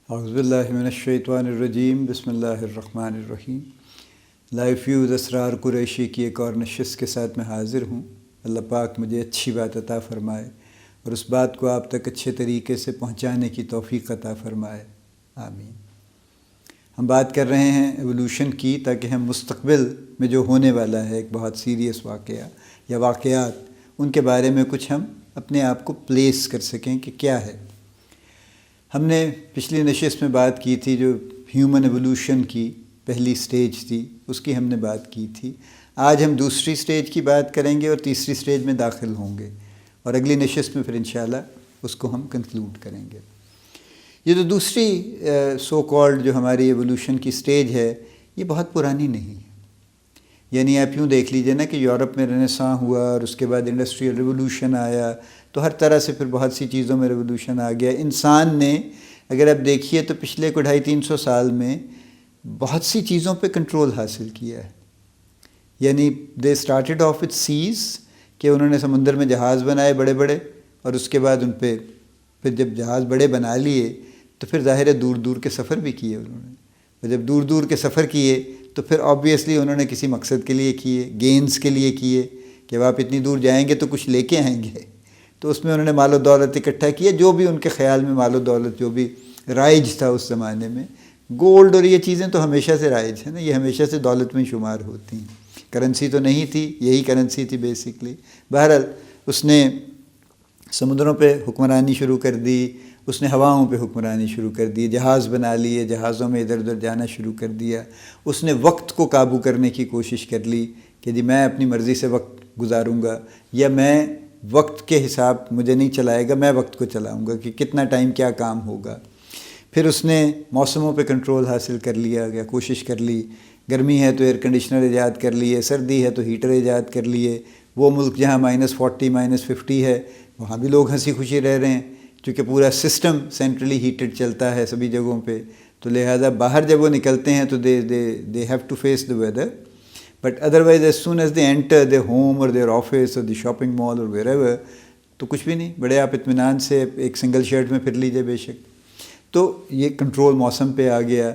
اعوذ باللہ من الشیطان الرجیم، بسم اللہ الرحمن الرحیم۔ لائف فیوز اسرار قریشی کی ایک اور نشست کے ساتھ میں حاضر ہوں۔ اللہ پاک مجھے اچھی بات عطا فرمائے اور اس بات کو آپ تک اچھے طریقے سے پہنچانے کی توفیق عطا فرمائے، آمین۔ ہم بات کر رہے ہیں ایولوشن کی، تاکہ ہم مستقبل میں جو ہونے والا ہے ایک بہت سیریس واقعہ یا واقعات، ان کے بارے میں کچھ ہم اپنے آپ کو پلیس کر سکیں کہ کیا ہے۔ ہم نے پچھلی نشست میں بات کی تھی جو ہیومن ایولوشن کی پہلی سٹیج تھی، اس کی ہم نے بات کی تھی۔ آج ہم دوسری سٹیج کی بات کریں گے اور تیسری سٹیج میں داخل ہوں گے، اور اگلی نشست میں پھر انشاءاللہ اس کو ہم کنکلوڈ کریں گے۔ یہ جو دوسری سو کالڈ جو ہماری ایولوشن کی سٹیج ہے، یہ بہت پرانی نہیں ہے۔ یعنی آپ یوں دیکھ لیجئے نا کہ یورپ میں رنیساں ہوا اور اس کے بعد انڈسٹریل ریولوشن آیا، تو ہر طرح سے پھر بہت سی چیزوں میں ریولوشن آ گیا۔ انسان نے اگر آپ دیکھیے تو پچھلے 250-300 سال میں بہت سی چیزوں پہ کنٹرول حاصل کیا ہے۔ یعنی they started off with seas, کہ انہوں نے سمندر میں جہاز بنائے بڑے بڑے، اور اس کے بعد ان پہ پھر جب جہاز بڑے بنا لیے تو پھر ظاہر ہے دور دور کے سفر بھی کیے انہوں نے، اور جب دور دور کے سفر کیے تو پھر آبویسلی انہوں نے کسی مقصد کے لیے کیے، گینز کے لیے کیے، کہ اب آپ اتنی دور جائیں گے تو کچھ لے کے آئیں گے، تو اس میں انہوں نے مال و دولت اکٹھا کیا، جو بھی ان کے خیال میں مال و دولت جو بھی رائج تھا اس زمانے میں۔ گولڈ اور یہ چیزیں تو ہمیشہ سے رائج ہیں نا، یہ ہمیشہ سے دولت میں شمار ہوتی ہیں۔ کرنسی تو نہیں تھی، یہی کرنسی تھی بیسکلی۔ بہرحال اس نے سمندروں پہ حکمرانی شروع کر دی، اس نے ہواؤں پہ حکمرانی شروع کر دی، جہاز بنا لیے، جہازوں میں ادھر ادھر جانا شروع کر دیا۔ اس نے وقت کو قابو کرنے کی کوشش کر لی کہ جی میں اپنی مرضی سے وقت گزاروں گا، یا میں وقت کے حساب مجھے نہیں چلائے گا، میں وقت کو چلاؤں گا کہ کتنا ٹائم کیا کام ہوگا۔ پھر اس نے موسموں پہ کنٹرول حاصل کر لیا یا کوشش کر لی، گرمی ہے تو ایئر کنڈیشنر ایجاد کر لیے، سردی ہے تو ہیٹر ایجاد کر لیے۔ وہ ملک جہاں -40 -50 ہے وہاں بھی لوگ ہنسی خوشی رہ رہے ہیں، چونکہ پورا سسٹم سینٹرلی ہیٹڈ چلتا ہے سبھی جگہوں پہ، تو لہٰذا باہر جب وہ نکلتے ہیں تو they have to face the weather, but otherwise as soon as they enter the home اور دیئر آفس اور دی شاپنگ مال اور ویئر ایور، تو کچھ بھی نہیں، بڑے آپ اطمینان سے ایک سنگل شرٹ میں پھر لیجئے بے شک۔ تو یہ کنٹرول موسم پہ آ گیا۔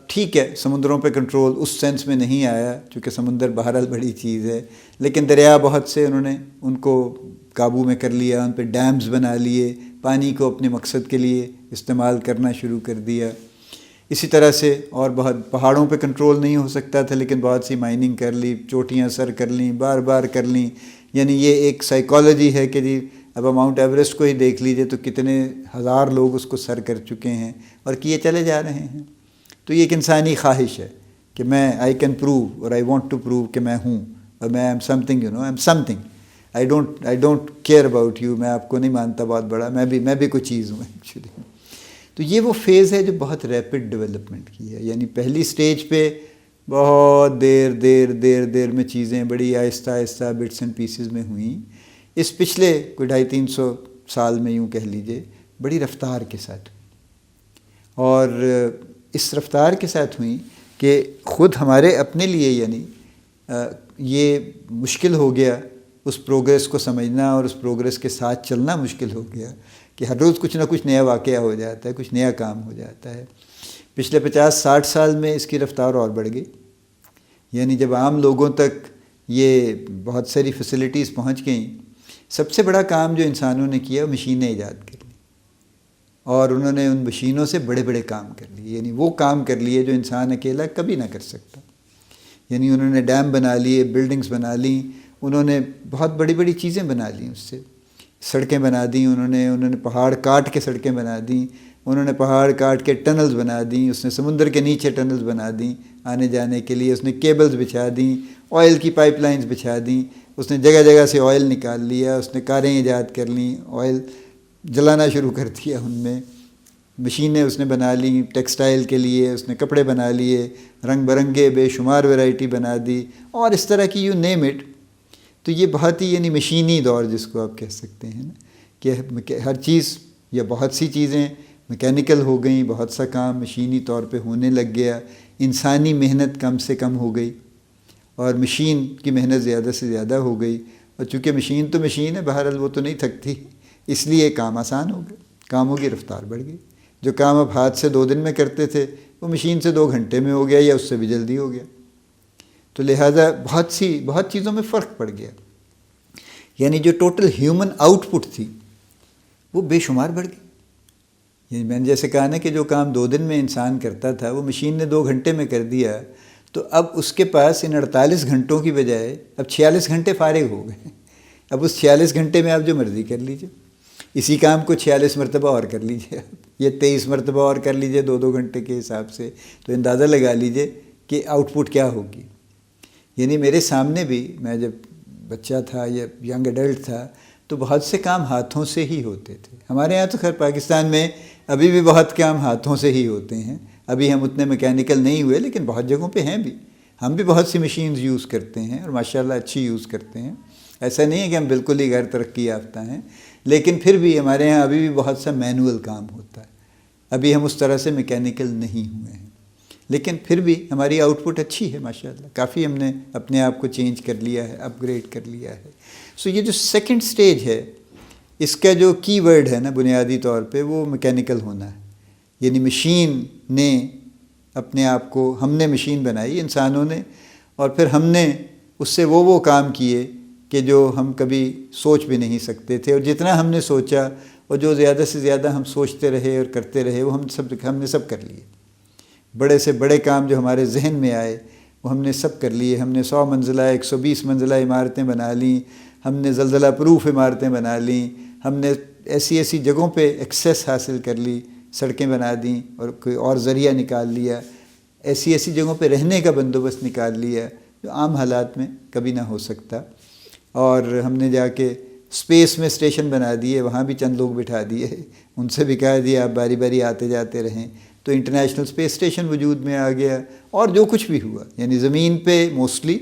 ٹھیک ہے، سمندروں پہ کنٹرول اس سینس میں نہیں آیا، چونکہ سمندر بہرحال بڑی چیز ہے، لیکن دریا بہت سے انہوں نے ان کو قابو میں کر لیا، ان پہ ڈیمز بنا لیے، پانی کو اپنے مقصد کے لیے استعمال کرنا شروع کر دیا۔ اسی طرح سے اور بہت پہاڑوں پہ کنٹرول نہیں ہو سکتا تھا، لیکن بہت سی مائننگ کر لی، چوٹیاں سر کر لیں، بار بار کر لیں۔ یعنی یہ ایک سائیکالوجی ہے کہ جی اب ماؤنٹ ایوریسٹ کو ہی دیکھ لیجئے تو کتنے ہزار لوگ اس کو سر کر چکے ہیں اور کیے چلے جا رہے ہیں۔ تو یہ ایک انسانی خواہش ہے کہ میں آئی کین پروو اور آئی وانٹ ٹو پروو کہ میں ہوں، اور میں am something, I am something, I don't care about you, میں آپ کو نہیں مانتا بہت بڑا، میں بھی کوئی چیز ہوں ایکچولی۔ تو یہ وہ فیز ہے جو بہت ریپڈ ڈیولپمنٹ کی ہے۔ یعنی پہلی سٹیج پہ بہت دیر میں چیزیں بڑی آہستہ آہستہ بٹس اینڈ پیسز میں ہوئیں۔ اس پچھلے کوئی 250-300 سال میں یوں کہہ لیجئے بڑی رفتار کے ساتھ ہوئی، اور اس رفتار کے ساتھ ہوئیں کہ خود ہمارے اپنے لیے یعنی یہ مشکل ہو گیا اس پروگریس کو سمجھنا، اور اس پروگریس کے ساتھ چلنا مشکل ہو گیا کہ ہر روز کچھ نہ کچھ نیا واقعہ ہو جاتا ہے، کچھ نیا کام ہو جاتا ہے۔ پچھلے 50-60 سال میں اس کی رفتار اور بڑھ گئی۔ یعنی جب عام لوگوں تک یہ بہت ساری فیسلٹیز پہنچ گئیں، سب سے بڑا کام جو انسانوں نے کیا مشینیں ایجاد کر لی، اور انہوں نے ان مشینوں سے بڑے بڑے کام کر لیے، یعنی وہ کام کر لیے جو انسان اکیلا کبھی نہ کر سکتا۔ یعنی انہوں نے ڈیم بنا لیے، بلڈنگز بنا لیں، انہوں نے بہت بڑی بڑی چیزیں بنا لیں، اس سے سڑکیں بنا دیں، انہوں نے پہاڑ کاٹ کے سڑکیں بنا دیں، انہوں نے پہاڑ کاٹ کے ٹنلز بنا دیں، اس نے سمندر کے نیچے ٹنلز بنا دیں آنے جانے کے لیے، اس نے کیبلز بچھا دیں، آئل کی پائپ لائنز بچھا دیں، اس نے جگہ جگہ سے آئل نکال لیا، اس نے کاریں ایجاد کر لیں، آئل جلانا شروع کر دیا ان میں، مشینیں اس نے بنا لیں ٹیکسٹائل کے لیے، اس نے کپڑے بنا لیے، رنگ برنگے بے شمار ویرائٹی بنا دی، اور اس طرح کی یو نیم اٹ۔ تو یہ بہت ہی یعنی مشینی دور جس کو آپ کہہ سکتے ہیں نا، کہ ہر چیز یا بہت سی چیزیں میکینیکل ہو گئیں، بہت سا کام مشینی طور پہ ہونے لگ گیا، انسانی محنت کم سے کم ہو گئی اور مشین کی محنت زیادہ سے زیادہ ہو گئی، اور چونکہ مشین تو مشین ہے، بہرحال وہ تو نہیں تھکتی، اس لیے کام آسان ہو گئے، کاموں کی رفتار بڑھ گئی۔ جو کام اب ہاتھ سے 2 دن میں کرتے تھے وہ مشین سے 2 گھنٹے میں ہو گیا یا اس سے بھی جلدی ہو گیا. تو لہٰذا بہت چیزوں میں فرق پڑ گیا. یعنی جو ٹوٹل ہیومن آؤٹ پٹ تھی وہ بے شمار بڑھ گئی. یعنی میں نے جیسے کہا نا کہ جو کام 2 دن میں انسان کرتا تھا وہ مشین نے 2 گھنٹے میں کر دیا، تو اب اس کے پاس ان 48 گھنٹوں کی بجائے اب 46 گھنٹے فارغ ہو گئے. اب اس 46 گھنٹے میں آپ جو مرضی کر لیجئے، اسی کام کو 46 مرتبہ اور کر لیجئے یا 23 مرتبہ اور کر لیجئے 2 گھنٹے کے حساب سے، تو اندازہ لگا لیجئے کہ آؤٹ پٹ کیا ہوگی. یعنی میرے سامنے بھی میں جب بچہ تھا یا ینگ ایڈلٹ تھا تو بہت سے کام ہاتھوں سے ہی ہوتے تھے. ہمارے یہاں تو خیر پاکستان میں ابھی بھی بہت کام ہاتھوں سے ہی ہوتے ہیں. ابھی ہم اتنے میکینیکل نہیں ہوئے لیکن بہت جگہوں پہ ہیں بھی. ہم بھی بہت سی مشینز یوز کرتے ہیں اور ماشاءاللہ اچھی یوز کرتے ہیں. ایسا نہیں ہے کہ ہم بالکل ہی غیر ترقی یافتہ ہیں، لیکن پھر بھی ہمارے یہاں ابھی بھی بہت سا مینول کام ہوتا ہے. ابھی ہم اس طرح سے میکینیکل نہیں ہوئے ہیں، لیکن پھر بھی ہماری آؤٹ پٹ اچھی ہے ماشاءاللہ. کافی ہم نے اپنے آپ کو چینج کر لیا ہے، اپ گریڈ کر لیا ہے. سو یہ جو سیکنڈ سٹیج ہے اس کا جو کی ورڈ ہے نا بنیادی طور پہ وہ میکینیکل ہونا ہے. یعنی مشین نے اپنے آپ کو، ہم نے مشین بنائی انسانوں نے، اور پھر ہم نے اس سے وہ کام کیے کہ جو ہم کبھی سوچ بھی نہیں سکتے تھے، اور جتنا ہم نے سوچا اور جو زیادہ سے زیادہ ہم سوچتے رہے اور کرتے رہے وہ ہم نے سب کر لیے. بڑے سے بڑے کام جو ہمارے ذہن میں آئے وہ ہم نے سب کر لیے. ہم نے 100 منزلہ 120 منزلہ عمارتیں بنا لیں، ہم نے زلزلہ پروف عمارتیں بنا لیں، ہم نے ایسی جگہوں پہ ایکسیس حاصل کر لی، سڑکیں بنا دیں اور کوئی اور ذریعہ نکال لیا، ایسی جگہوں پہ رہنے کا بندوبست نکال لیا جو عام حالات میں کبھی نہ ہو سکتا. اور ہم نے جا کے اسپیس میں اسٹیشن بنا دیے، وہاں بھی چند لوگ بٹھا دیے، ان سے بھی کہہ دیا آپ باری باری آتے جاتے رہیں، تو انٹرنیشنل اسپیس اسٹیشن وجود میں آ گیا. اور جو کچھ بھی ہوا یعنی زمین پہ موسٹلی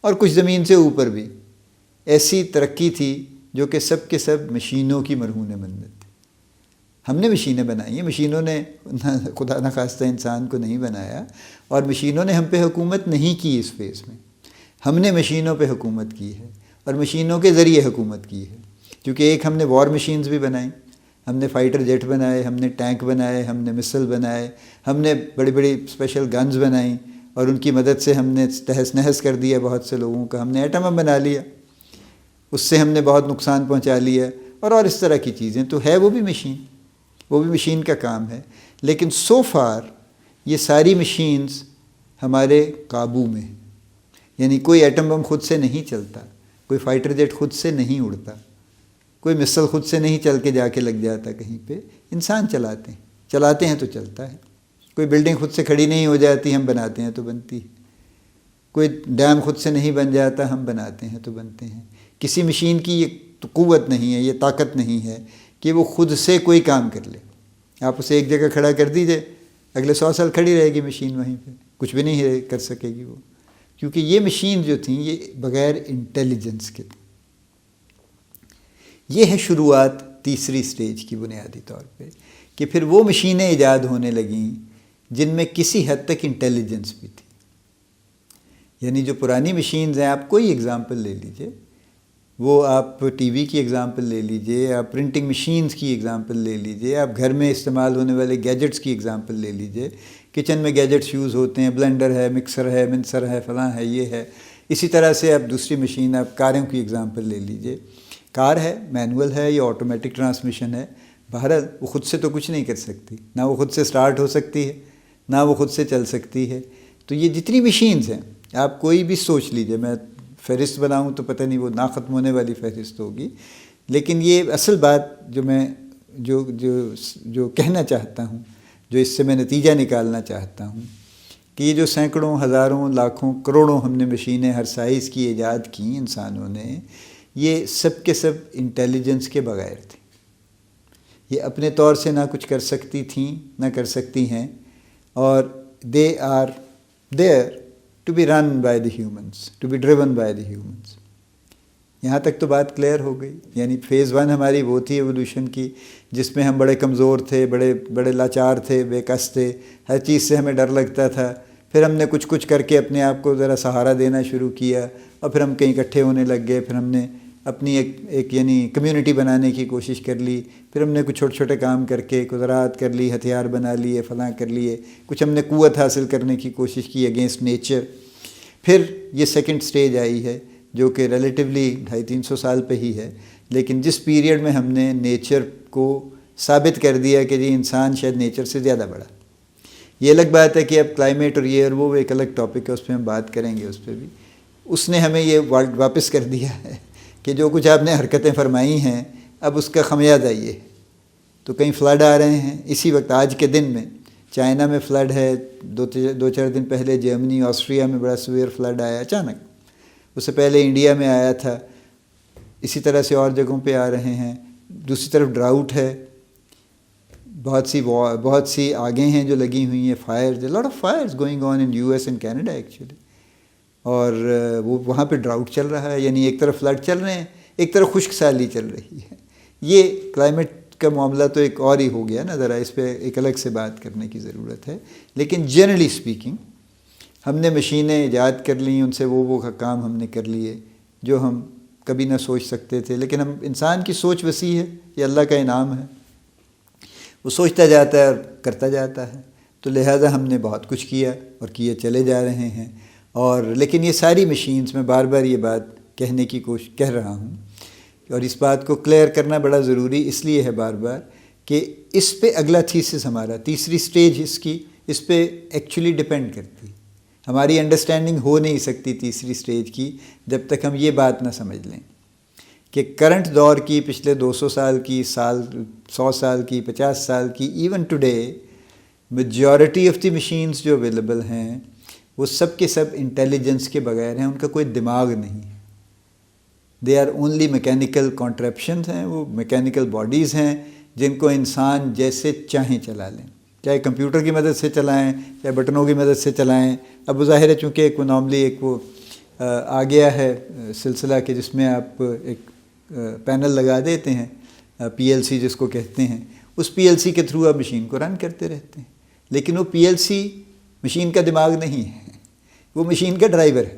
اور کچھ زمین سے اوپر بھی ایسی ترقی تھی جو کہ سب کے سب مشینوں کی مرہون منت تھی. ہم نے مشینیں بنائی ہیں، مشینوں نے خدا نخواستہ انسان کو نہیں بنایا، اور مشینوں نے ہم پہ حکومت نہیں کی اس فیس میں. ہم نے مشینوں پہ حکومت کی ہے اور مشینوں کے ذریعے حکومت کی ہے. کیونکہ ایک ہم نے وار مشینز بھی بنائیں، ہم نے فائٹر جیٹ بنائے، ہم نے ٹینک بنائے، ہم نے مسل بنائے، ہم نے بڑی بڑی اسپیشل گنز بنائیں، اور ان کی مدد سے ہم نے تہس نہس کر دیا بہت سے لوگوں کا. ہم نے ایٹم بم بنا لیا، اس سے ہم نے بہت نقصان پہنچا لیا، اور اس طرح کی چیزیں. تو ہے وہ بھی مشین کا کام ہے. لیکن سو فار یہ ساری مشینز ہمارے قابو میں ہیں. یعنی کوئی ایٹم بم خود سے نہیں چلتا، کوئی فائٹر جیٹ خود سے نہیں اڑتا، کوئی مسل خود سے نہیں چل کے جا کے لگ جاتا کہیں پہ. انسان چلاتے ہیں تو چلتا ہے. کوئی بلڈنگ خود سے کھڑی نہیں ہو جاتی، ہم بناتے ہیں تو بنتی ہے. کوئی ڈیم خود سے نہیں بن جاتا، ہم بناتے ہیں تو بنتے ہیں. کسی مشین کی یہ قوت نہیں ہے، یہ طاقت نہیں ہے کہ وہ خود سے کوئی کام کر لے. آپ اسے ایک جگہ کھڑا کر دیجئے، اگلے 100 سال کھڑی رہے گی مشین وہیں پہ، کچھ بھی نہیں کر سکے گی وہ. کیونکہ یہ مشین جو تھیں یہ بغیر انٹیلیجنس کے تھیں. یہ ہے شروعات تیسری سٹیج کی بنیادی طور پہ، کہ پھر وہ مشینیں ایجاد ہونے لگیں جن میں کسی حد تک انٹیلیجنس بھی تھی. یعنی جو پرانی مشینز ہیں، آپ کوئی اگزامپل لے لیجئے، وہ آپ ٹی وی کی اگزامپل لے لیجئے، آپ پرنٹنگ مشینز کی اگزامپل لے لیجئے، آپ گھر میں استعمال ہونے والے گیجٹس کی اگزامپل لے لیجئے. کچن میں گیجٹس یوز ہوتے ہیں، بلینڈر ہے، مکسر ہے، منسر ہے، فلاں ہے، یہ ہے. اسی طرح سے آپ دوسری مشین، آپ کاروں کی اگزامپل لے لیجئے. کار ہے، مینول ہے یا آٹومیٹک ٹرانسمیشن ہے، بہرحال وہ خود سے تو کچھ نہیں کر سکتی، نہ وہ خود سے سٹارٹ ہو سکتی ہے، نہ وہ خود سے چل سکتی ہے. تو یہ جتنی مشینز ہیں آپ کوئی بھی سوچ لیجئے، میں فہرست بناؤں تو پتہ نہیں وہ نہ ختم ہونے والی فہرست ہوگی. لیکن یہ اصل بات جو میں جو کہنا چاہتا ہوں، جو اس سے میں نتیجہ نکالنا چاہتا ہوں، کہ یہ جو سینکڑوں، ہزاروں، لاکھوں، کروڑوں ہم نے مشینیں ہر سائز کی ایجاد کیں انسانوں نے، یہ سب کے سب انٹیلیجنس کے بغیر تھے. یہ اپنے طور سے نہ کچھ کر سکتی تھیں، نہ کر سکتی ہیں، اور they are there to be run by the humans, to be driven by the humans. یہاں تک تو بات کلیئر ہو گئی. یعنی فیز 1 ہماری وہ تھی ایولیوشن کی، جس میں ہم بڑے کمزور تھے، بڑے لاچار تھے، بے کس تھے، ہر چیز سے ہمیں ڈر لگتا تھا. پھر ہم نے کچھ کر کے اپنے آپ کو ذرا سہارا دینا شروع کیا، اور پھر ہم کہیں اکٹھے ہونے لگ گئے. پھر ہم نے اپنی ایک یعنی کمیونٹی بنانے کی کوشش کر لی، پھر ہم نے کچھ چھوٹے چھوٹے کام کر کے زراعت کر لی، ہتھیار بنا لیے، فلاں کر لیے، کچھ ہم نے قوت حاصل کرنے کی کوشش کی اگینسٹ نیچر. پھر یہ سیکنڈ سٹیج آئی ہے جو کہ ریلیٹیولی 250-300 سال پہ ہی ہے، لیکن جس پیریڈ میں ہم نے نیچر کو ثابت کر دیا کہ جی انسان شاید نیچر سے زیادہ بڑا. یہ الگ بات ہے کہ اب کلائمیٹ اور یہ اور وہ ایک الگ ٹاپک ہے، اس پہ ہم بات کریں گے. اس پہ بھی اس نے ہمیں یہ واپس کر دیا ہے کہ جو کچھ آپ نے حرکتیں فرمائی ہیں اب اس کا خمیازہ یہ. تو کہیں فلڈ آ رہے ہیں اسی وقت، آج کے دن میں چائنا میں فلڈ ہے، 2-4 دن پہلے جرمنی آسٹریا میں بڑا سویئر فلڈ آیا اچانک. اس سے پہلے انڈیا میں آیا تھا، اسی طرح سے اور جگہوں پہ آ رہے ہیں. دوسری طرف ڈراؤٹ ہے، بہت سی آگیں ہیں جو لگی ہوئی ہیں، fires, lot of fires going on in US and Canada actually. اور وہاں پہ ڈراؤٹ چل رہا ہے، یعنی ایک طرف فلڈ چل رہے ہیں، ایک طرف خشک سالی چل رہی ہے. یہ کلائمیٹ کا معاملہ تو ایک اور ہی ہو گیا نا، ذرا اس پہ ایک الگ سے بات کرنے کی ضرورت ہے. لیکن جنرلی اسپیکنگ ہم نے مشینیں ایجاد کر لیں، ان سے وہ کام ہم نے کر لیے جو ہم کبھی نہ سوچ سکتے تھے. لیکن ہم انسان کی سوچ وسیع ہے، یہ اللہ کا انعام ہے، وہ سوچتا جاتا ہے اور کرتا جاتا ہے. تو لہٰذا ہم نے بہت کچھ کیا اور کیے چلے جا رہے ہیں. اور لیکن یہ ساری مشینز، میں بار بار یہ بات کہنے کی کوشش کہہ رہا ہوں، اور اس بات کو کلیئر کرنا بڑا ضروری اس لیے ہے بار بار کہ اس پہ اگلا تھیسس ہمارا، تیسری سٹیج اس پہ ایکچولی ڈپینڈ کرتی ہے. ہماری انڈرسٹینڈنگ ہو نہیں سکتی تیسری سٹیج کی جب تک ہم یہ بات نہ سمجھ لیں کہ کرنٹ دور کی، پچھلے 200 سال کی، 100 سال کی، 50 سال کی، even today majority of the machines جو اویلیبل ہیں وہ سب کے سب انٹیلیجنس کے بغیر ہیں، ان کا کوئی دماغ نہیں ہے. دے آر اونلی میکینیکل کانٹریپشنز ہیں، وہ میکینیکل باڈیز ہیں جن کو انسان جیسے چاہیں چلا لیں، چاہے کمپیوٹر کی مدد سے چلائیں، چاہے بٹنوں کی مدد سے چلائیں. اب وہ ظاہر ہے چونکہ ایک نارملی وہ آ گیا ہے سلسلہ کہ جس میں آپ ایک پینل لگا دیتے ہیں، PLC جس کو کہتے ہیں، اس PLC کے تھرو آپ مشین کو رن کرتے رہتے ہیں. لیکن وہ PLC مشین کا دماغ نہیں ہے، وہ مشین کا ڈرائیور ہے.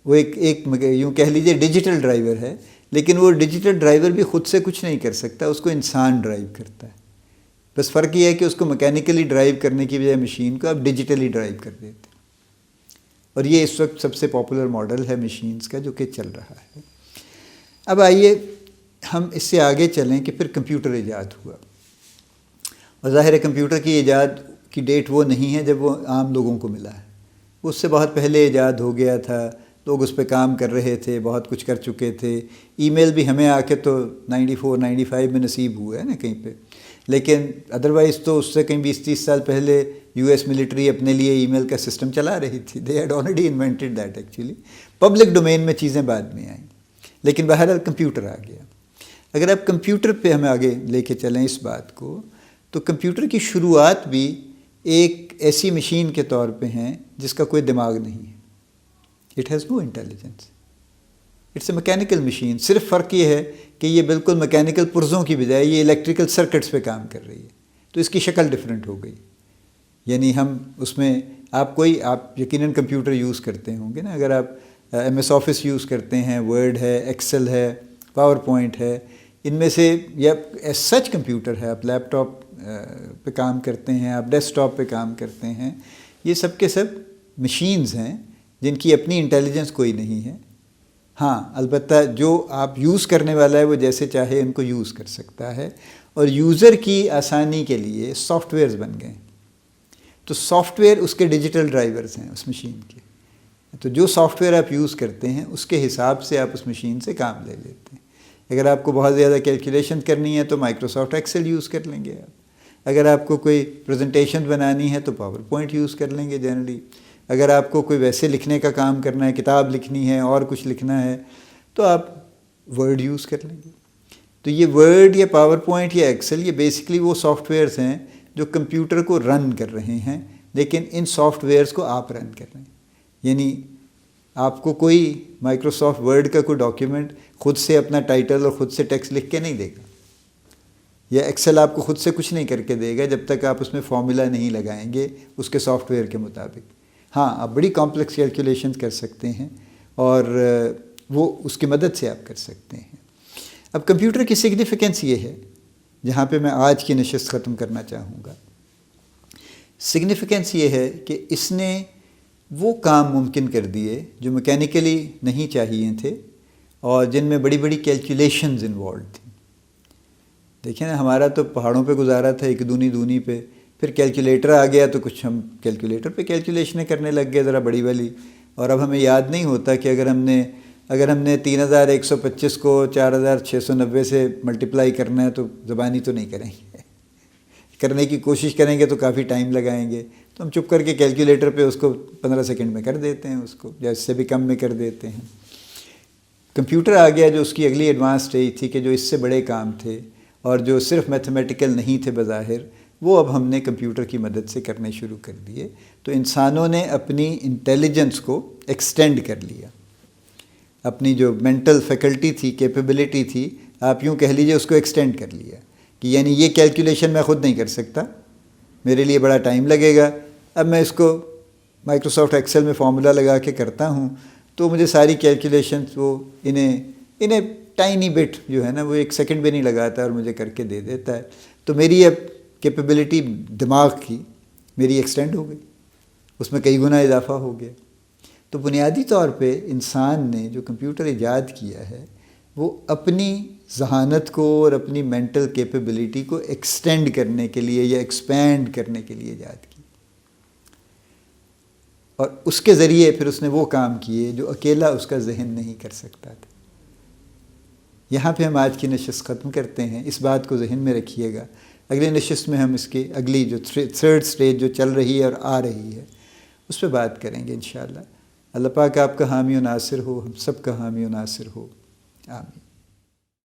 وہ ایک یوں کہہ لیجیے ڈیجیٹل ڈرائیور ہے، لیکن وہ ڈیجیٹل ڈرائیور بھی خود سے کچھ نہیں کر سکتا، اس کو انسان ڈرائیو کرتا ہے. بس فرق یہ ہے کہ اس کو میکینیکلی ڈرائیو کرنے کی بجائے مشین کو آپ ڈیجیٹلی ڈرائیو کر دیتے ہیں. اور یہ اس وقت سب سے پاپولر ماڈل ہے مشینز کا جو کہ چل رہا ہے. اب آئیے ہم اس سے آگے چلیں کہ پھر کمپیوٹر ایجاد ہوا. اور ظاہر ہے کمپیوٹر کی ایجاد کی ڈیٹ وہ نہیں ہے جب وہ عام لوگوں کو ملا ہے، اس سے بہت پہلے ایجاد ہو گیا تھا. لوگ اس پہ کام کر رہے تھے، بہت کچھ کر چکے تھے. ای میل بھی ہمیں آ کے تو 94-95 میں نصیب ہوا ہے نا کہیں پہ، لیکن ادروائز تو اس سے کہیں 20-30 سال پہلے US ملٹری اپنے لیے ای میل کا سسٹم چلا رہی تھی. They had already invented that actually. Public domain میں چیزیں بعد میں آئیں، لیکن بہرحال کمپیوٹر آ گیا. اگر آپ کمپیوٹر پہ ہمیں آگے لے کے چلیں اس بات کو، تو کمپیوٹر کی شروعات بھی ایک ایسی مشین کے طور پہ ہیں جس کا کوئی دماغ نہیں ہے. It has no intelligence, it's a mechanical machine. صرف فرق یہ ہے کہ یہ بالکل میکینیکل پرزوں کی بجائے یہ الیکٹریکل سرکٹس پہ کام کر رہی ہے، تو اس کی شکل ڈیفرنٹ ہو گئی. یعنی ہم اس میں آپ یقیناً کمپیوٹر یوز کرتے ہوں گے نا. اگر آپ MS آفس یوز کرتے ہیں، ورڈ ہے، ایکسل ہے، پاور پوائنٹ ہے، ان میں سے یا سچ کمپیوٹر ہے، آپ لیپ ٹاپ پہ کام کرتے ہیں، آپ ڈیسک ٹاپ پہ کام کرتے ہیں، یہ سب کے سب مشینز ہیں جن کی اپنی انٹیلیجنس کوئی نہیں ہے. ہاں البتہ جو آپ یوز کرنے والا ہے وہ جیسے چاہے ان کو یوز کر سکتا ہے. اور یوزر کی آسانی کے لیے سافٹ ویئرز بن گئے. تو سافٹ ویئر اس کے ڈیجیٹل ڈرائیورز ہیں اس مشین کے. تو جو سافٹ ویئر آپ یوز کرتے ہیں اس کے حساب سے آپ اس مشین سے کام لے لیتے ہیں. اگر آپ کو بہت زیادہ کیلکولیشن کرنی ہے تو مائکروسافٹ ایکسل یوز کر لیں گے آپ. اگر آپ کو کوئی پریزنٹیشن بنانی ہے تو پاور پوائنٹ یوز کر لیں گے جنرلی. اگر آپ کو کوئی ویسے لکھنے کا کام کرنا ہے، کتاب لکھنی ہے اور کچھ لکھنا ہے، تو آپ ورڈ یوز کر لیں گے. تو یہ ورڈ یا پاور پوائنٹ یا ایکسل یہ بیسکلی وہ سافٹ ویئرز ہیں جو کمپیوٹر کو رن کر رہے ہیں، لیکن ان سافٹ ویئرز کو آپ رن کر رہے ہیں. یعنی آپ کو کوئی مائکروسافٹ ورڈ کا کوئی ڈاکیومنٹ خود سے اپنا ٹائٹل اور خود سے ٹیکسٹ لکھ کے نہیں دے گا، یا ایکسل آپ کو خود سے کچھ نہیں کر کے دے گا جب تک آپ اس میں فارمولا نہیں لگائیں گے اس کے سافٹ ویئر کے مطابق. ہاں آپ بڑی کمپلیکس کیلکولیشن کر سکتے ہیں اور وہ اس کی مدد سے آپ کر سکتے ہیں۔ اب کمپیوٹر کی سگنیفیکنس یہ ہے، جہاں پہ میں آج کی نشست ختم کرنا چاہوں گا، سگنیفیکنس یہ ہے کہ اس نے وہ کام ممکن کر دیے جو میکینیکلی نہیں چاہیے تھے اور جن میں بڑی بڑی کیلکولیشنز انوالوڈ تھیں۔ دیکھیں نا، ہمارا تو پہاڑوں پہ گزارا تھا، ایک دونی پہ، پھر کیلکولیٹر آ گیا تو کچھ ہم کیلکولیٹر پہ کیلکولیشنیں کرنے لگ گئے ذرا بڑی والی، اور اب ہمیں یاد نہیں ہوتا کہ اگر ہم نے 3125 کو 4690 سے ملٹیپلائی کرنا ہے تو زبانی تو نہیں کریں گے، کرنے کی کوشش کریں گے تو کافی ٹائم لگائیں گے، تو ہم چپ کر کے کیلکولیٹر پہ اس کو 15 سیکنڈ میں کر دیتے ہیں، اس کو یا اس سے بھی کم میں کر دیتے ہیں۔ کمپیوٹر آ گیا جو اس کی اگلی ایڈوانس اسٹیج تھی، کہ جو اس سے بڑے کام تھے اور جو صرف میتھمیٹیکل نہیں تھے بظاہر، وہ اب ہم نے کمپیوٹر کی مدد سے کرنے شروع کر دیے۔ تو انسانوں نے اپنی انٹیلیجنس کو ایکسٹینڈ کر لیا، اپنی جو مینٹل فیکلٹی تھی، کیپیبلٹی تھی، آپ یوں کہہ لیجئے اس کو ایکسٹینڈ کر لیا، کہ یعنی یہ کیلکولیشن میں خود نہیں کر سکتا، میرے لیے بڑا ٹائم لگے گا، اب میں اس کو مائکروسافٹ ایکسل میں فارمولا لگا کے کرتا ہوں تو مجھے ساری کیلکولیشنز وہ انہیں ٹائنی بٹ جو ہے نا، وہ 1 سیکنڈ بھی نہیں لگاتا اور مجھے کر کے دے دیتا ہے۔ تو میری اب کیپیبلٹی دماغ کی میری ایکسٹینڈ ہو گئی، اس میں کئی گنا اضافہ ہو گیا۔ تو بنیادی طور پہ انسان نے جو کمپیوٹر ایجاد کیا ہے وہ اپنی ذہانت کو اور اپنی مینٹل کیپیبلٹی کو ایکسٹینڈ کرنے کے لیے یا ایکسپینڈ کرنے کے لیے ایجاد کی، اور اس کے ذریعے پھر اس نے وہ کام کیے جو اکیلا اس کا ذہن نہیں کر سکتا تھا۔ یہاں پہ ہم آج کی نشست ختم کرتے ہیں، اس بات کو ذہن میں رکھیے گا، اگلی نشست میں ہم اس کی اگلی جو 3rd اسٹیج جو چل رہی ہے اور آ رہی ہے اس پہ بات کریں گے انشاءاللہ۔ اللہ پاک آپ کا حامی و ناصر ہو، ہم سب کا حامی و ناصر ہو، آمین۔